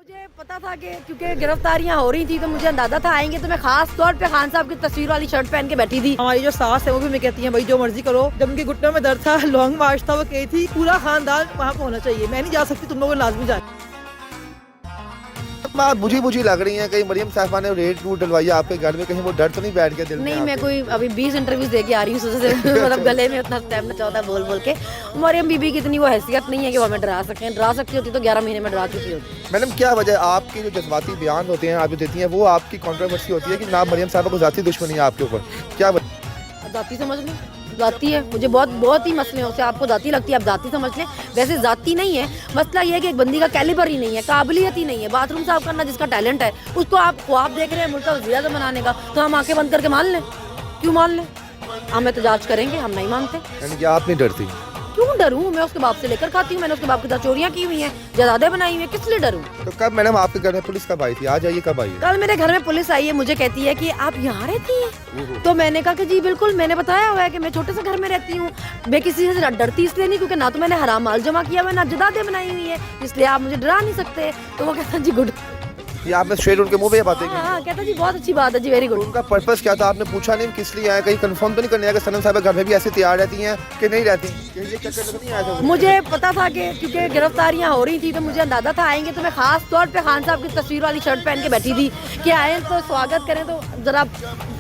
मुझे पता था कि क्योंकि गिरफ्तारियां हो रही थी तो मुझे अंदाजा था आएंगे, तो मैं खास तौर पे खान साहब की तस्वीर वाली शर्ट पहन के बैठी थी। हमारी जो सास है वो भी हमें कहती है भाई जो मर्जी करो। जब उनके घुटनों में दर्द था, लॉन्ग मार्च था, वो कही थी पूरा खानदान वहाँ पे होना चाहिए, मैं नहीं जा सकती, तुम लोग लाजमी जाए। बात बुझी लग रही है, कहीं मरियम साहिबा ने रेड रूट डलवाई है आपके घर में, कहीं वो डर तो नहीं बैठ गया दिल में? नहीं, मैं कोई अभी 20 इंटरव्यूज दे के आ रही हूँ सुबह से मतलब गले में उतना स्टैमिना चाहता है बोल के। मरियम बीबी की इतनी वो हैसियत नहीं है कि वो हमें डरा सकें। डरा सकती होती तो 11 महीने में डरा चुकी होती। मैडम क्या वजह है आपकी जो जज्बाती बयान होते हैं आप जो देती हैं वो आपकी कंट्रोवर्सी होती है कि ना मरियम साहिबा को ज़ाती दुश्मनी है आपके ऊपर, क्या वजह? जाती समझ लें, जाती है। मुझे बहुत ही मसले हैं, उससे आपको जाती लगती है, आप जाती समझ लें। वैसे जाती नहीं है, मसला ये है कि एक बंदी का कैलिबर ही नहीं है, काबिलियत ही नहीं है। बाथरूम साफ करना जिसका टैलेंट है उसको आप ख्वाब देख रहे हैं मुल्क का वज़ीर-ए-आज़म बनाने का, तो हम आंखें बंद करके मान लें? क्यों मान लें? हम एहतजाज करेंगे, हम नहीं मानते। यानी कि आप नहीं डरती? क्यों डरूं? मैं उसके बाप से लेकर खाती हूँ, मैंने उसके बाप के साथ चोरियां की हुई हैं, जदादे बनाई हुई हैं, किस लिए डरूं? तो कब मैडम आपके घर में पुलिस कब आई थी? आज आइए, कब आई है? कल मेरे घर में पुलिस आई है, मुझे कहती है कि आप यहाँ रहती हैं, तो मैंने कहा कि जी बिल्कुल, मैंने बताया हुआ है कि मैं छोटे से घर में रहती हूँ। मैं किसी से डरती इसलिए नहीं क्योंकि ना तो मैंने हराम माल जमा किया हुआ, ना जदादे बनाई हुई है, इसलिए आप मुझे डरा नहीं सकते। तो वो कहता जी गुड। ये आपने स्ट्रेट उनके मुंह पे ये बातें की? हाँ, कहता जी बहुत अच्छी बात है जी, वेरी गुड। उनका पर्पस क्या था? आपने पूछा नहीं किस लिए आए? कहीं कंफर्म तो नहीं करने आया कि सनम साहब घर में भी ऐसे तैयार रहती हैं कि नहीं रहती? ये चक्कर तो नहीं आया था? मुझे पता था कि क्योंकि गिरफ्तारियां हो रही थी तो मुझे अंदाजा था आएंगे, तो मैं खास तौर पे खान साहब की तस्वीर वाली शर्ट पहन के बैठी थी कि आए तो स्वागत करें तो जरा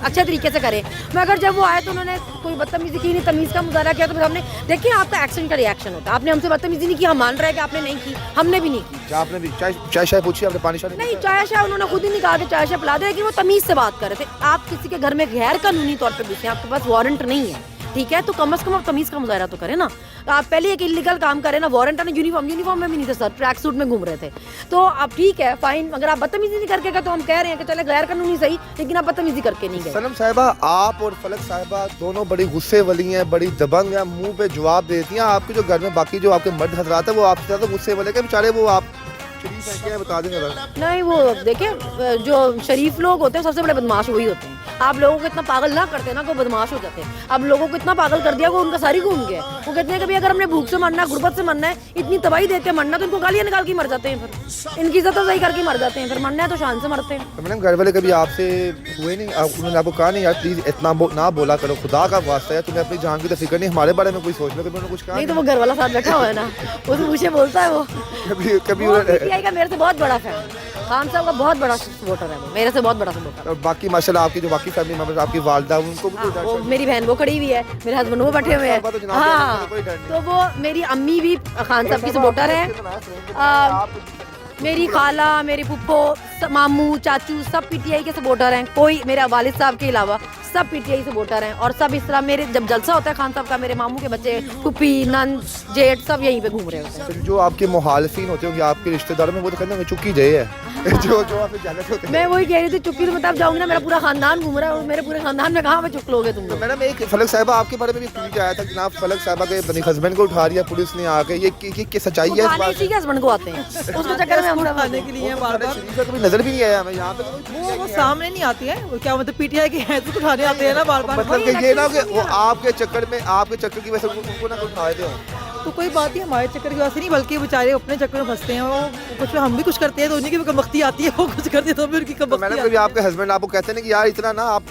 अच्छे तरीके से करें। मगर जब वो आए तो उन्होंने कोई बदतमीजी की नहीं, तमीज़ का मुजाहरा किया। तो फिर हमने देखिए, आपका एक्शन का रिएक्शन होता है। आपने हमसे बदतमीजी नहीं की, हम मान रहे हैं कि आपने नहीं की, हमने भी नहीं की। आपने भी चाय पूछी? आपने पानी शानी नहीं, चाय शाय उन्होंने खुद ही नहीं कहा कि चाय शाय पिला दे, लेकिन वो तमीज़ से बात कर रहे थे। आप किसी के घर में गैर कानूनी तौर पर घुसे, आपके पास वारंट नहीं है, ठीक है, तो कम से कम आप तमीज़ का मुजाहरा तो करें ना। आप पहले एक इलीगल काम करें ना, वारंट ना, यूनिफॉर्म में भी नहीं थे सर, ट्रैक सूट में घूम रहे थे। तो अब ठीक है, फाइन, अगर आप बदतमीजी नहीं करके गए तो हम कह रहे हैं कि चले गैर कानूनी सही, लेकिन आप बदतमीजी करके नहीं गए। सनम साहिबा, आप और फलक साहिबा दोनों बड़ी गुस्से वाली हैं, बड़ी दबंग हैं, मुंह पे जवाब देती हैं। आपके जो घर में बाकी जो आपके मर्द हजरात है वो आपसे ज़्यादा गुस्से वाले के बेचारे, वो आप शरीफ हैं क्या बता देंगे? नहीं, वो देखिए जो शरीफ लोग होते हैं सबसे बड़े बदमाश वही होते हैं। आप लोगों को इतना पागल ना करते ना, को बदमाश हो जाते हैं। अब लोगों को इतना पागल कर दिया वो उनका सारी घूम गया। वो कहते हैं कि अगर हमने भूख से मरना है, गुर्बत से मरना है, इतनी तबाही देख के मरना, तो इनको गालियां निकाल के मर जाते हैं, फिर इनकी इज्जत सही करके मर जाते हैं। फिर मरना है तो शान से मरते हैं। तो मैडम घर वाले कभी आपसे हुए नहीं? उन्होंने आपको कहा नहीं यार प्लीज इतना ना बोला करो, खुदा का वास्ता है, तुम्हें अपनी जान की तो फिक्र नहीं, हमारे बारे में कोई सोच लो? कभी उन्होंने कुछ कहा नहीं? तो वो घर वाला साथ बैठा हुआ है ना, उस मुझे बोलता है वो। कभी पीटीआई का मेरे से बहुत बड़ा फैन, खान साहब का बहुत बड़ा सपोर्टर है वो, मेरे से बहुत बड़ा सपोर्टर। और बाकी माशाल्लाह आपकी जो बाकी फैमिली मेंबर्स, आपकी वालदा, उनको भी कोई डर वो शर? मेरी बहन वो खड़ी हुई है, मेरे हस्बैंड वो बैठे हुए हैं। तो जनाब हाँ, कोई डर नहीं। तो वो मेरी अम्मी भी खान साहब की सपोर्टर है, मेरी खाला, मेरी फुप्पो, मामू, चाचू सब पीटीआई के सपोर्टर हैं। कोई मेरे वालिद साहब के अलावा सब पीटीआई सपोर्टर हैं। और सब इस तरह मेरे जब जलसा होता है खान साहब का, मेरे मामू के बच्चे, फुप्पी, नंद, जेठ सब यहीं पे घूम रहे होते हैं। तो जो आपके मुखालिफिन होते होंगे आपके रिश्तेदारों में, वो तो कहते हैं चुकी जय है जो आपसे जेलस होते हैं। मैं वही कह रही थी, चुप्पी तो मैं तब जाऊंगी ना, मेरा पूरा खानदान घूम रहा है और मेरे पूरे खानदान में कहाँ पे चुक लोगे तुम तो लोग? मैडम एक फलक साहिबा आपके बारे में भी ट्वीट आया था कि जनाब फलक साहिबा के बनी हस्बैंड को उठा रिया पुलिस ने आके, ये सच्चाई है? उठाने इसी के हस्बैंड को आते हैं, उसके चक्कर में हम सब आने के लिए बार-बार शरीफ कभी नजर भी नहीं आया हमें यहाँ पे। वो सामने नहीं आती है, वो क्या मतलब पीटीआई के हैं तो उठाने आते हैं ना बार-बार। मतलब कि ये ना कि वो आपके चक्कर की वजह से उनको ना उठाए थे। तो कोई बात ही हमारे चक्कर की वजह से नहीं, बल्कि बेचारे अपने चक्कर में फंसते हैं। वो कुछ हम भी कुछ करते हैं तो उन्हीं की भी कमबख्ती आती है, वो कुछ करते तो भी उनकी तो कमबख्ती मैडम आती कभी आपके हस्बैंड आपको कहते हैं कि यार इतना ना आप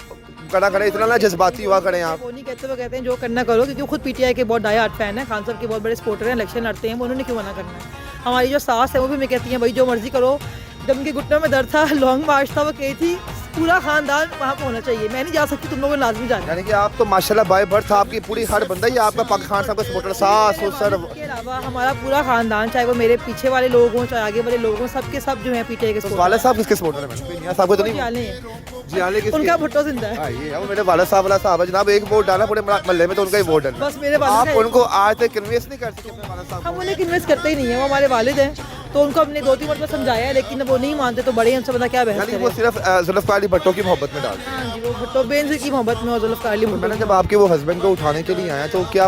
कड़ा करें, इतना ना जज्बाती हुआ करें आप? वो नहीं कहते, वो कहते हैं जो करना करो, क्योंकि वो खुद पीटीआई के बहुत डाई हार्ट फैन है, खान साहब के बहुत बड़े सपोर्टर हैं, इलेक्शन लड़ते हैं, वो उन्होंने क्यों मना करना है। हमारी जो सास है वो भी हमें कहती हैं भाई जो मर्जी करो। जब उनके घुटनों में दर्द था, लॉन्ग मार्च था, वो कही थी पूरा खानदान वहाँ पे होना चाहिए, मैं नहीं जा सकती, तुम लोगों ने लाजमी जाना। यानी कि आप तो माशाल्लाह बाय बर्थ आपकी पूरी हर बंदा ही आपका पाक खान साहब का सपोर्टर, सास ससुर के अलावा हमारा पूरा खानदान, चाहे वो मेरे पीछे वाले लोग हों चाहे आगे वाले लोग हों, सबके सब जो है पीटीआई के सपोर्टर। वाला साहब किसके सपोर्टर है मैडम? मियां साहब को तो नहीं? जी आले किसके? उनका भुट्टो जिंदा है। हाँ, ये मेरे वाला साहब है जनाब, एक वोट डाला पूरे महल्ले में तो उनका ही वोट डाला। बस मेरे वालिद आप हैं। उनको आज तक कन्विंस नहीं कर सके अपने वाला साहब? हम उन्हें कन्विंस करते ही नहीं है, वो हमारे वालिद हैं, तो उनको हमने 2-3 मरतबा समझाया है, लेकिन वो नहीं मानते, तो बड़े हमसे बता क्या बहस यानी करें। वो सिर्फ जुल्फ़कार अली भट्टो की मोहब्बत में डालते हैं। हाँ जी, वो भुट्टो बेनज़ीर की मोहब्बत में और जुल्फ़कार अली भुट्टो। मैंने जब आपके वो हस्बैंड को उठाने के लिए आया तो क्या